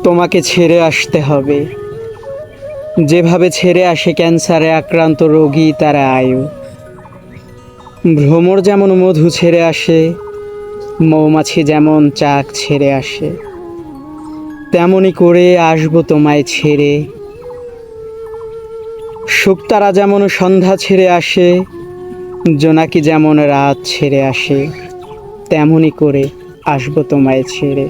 তোমাকে ছেড়ে আসতে হবে, যেভাবে ছেড়ে আসে ক্যান্সারে আক্রান্ত রোগী তার আয়ু। ভ্রমর যেমন মধু ছেড়ে আসে, মৌমাছি যেমন চাক ছেড়ে আসে, তেমনি করে আসবো তোমায় ছেড়ে। শুকতারা যেমন সন্ধ্যা ছেড়ে আসে, জোনাকি যেমন রাত ছেড়ে আসে, তেমনি করে আসবো তোমায় ছেড়ে।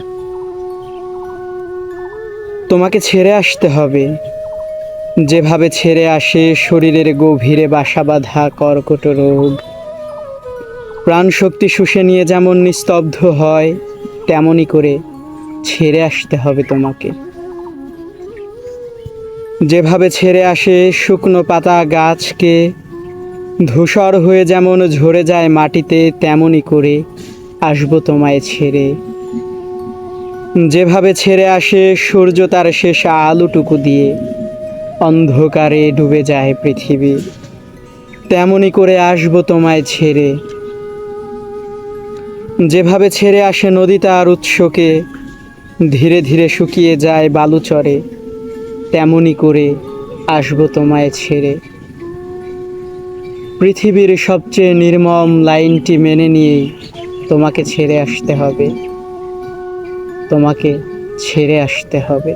তোমাকে ছেড়ে আসতে হবে, যেভাবে ছেড়ে আসে শরীরের গভীরে বাসা বাঁধা কর্কট রোগ। প্রাণশক্তি শুষে নিয়ে যেমন নিস্তব্ধ হয়, তেমনি করে ছেড়ে আসতে হবে তোমাকে। যেভাবে ছেড়ে আসে শুকনো পাতা গাছকে, ধূসর হয়ে যেমন ঝরে যায় মাটিতে, তেমনি করে আসবো তোমায় ছেড়ে। যেভাবে ছেড়ে আসে সূর্য তার শেষ আলোটুকু দিয়ে অন্ধকারে ডুবে যায় পৃথিবী, তেমনি করে আসবো তোমায় ছেড়ে। যেভাবে ছেড়ে আসে নদী তার উৎসকে, ধীরে ধীরে শুকিয়ে যায় বালুচরে, তেমনি করে আসবো তোমায় ছেড়ে। পৃথিবীর সবচেয়ে নির্মম লাইনটি মেনে নিয়েই তোমাকে ছেড়ে আসতে হবে, তোমাকে ছেড়ে আসতে হবে।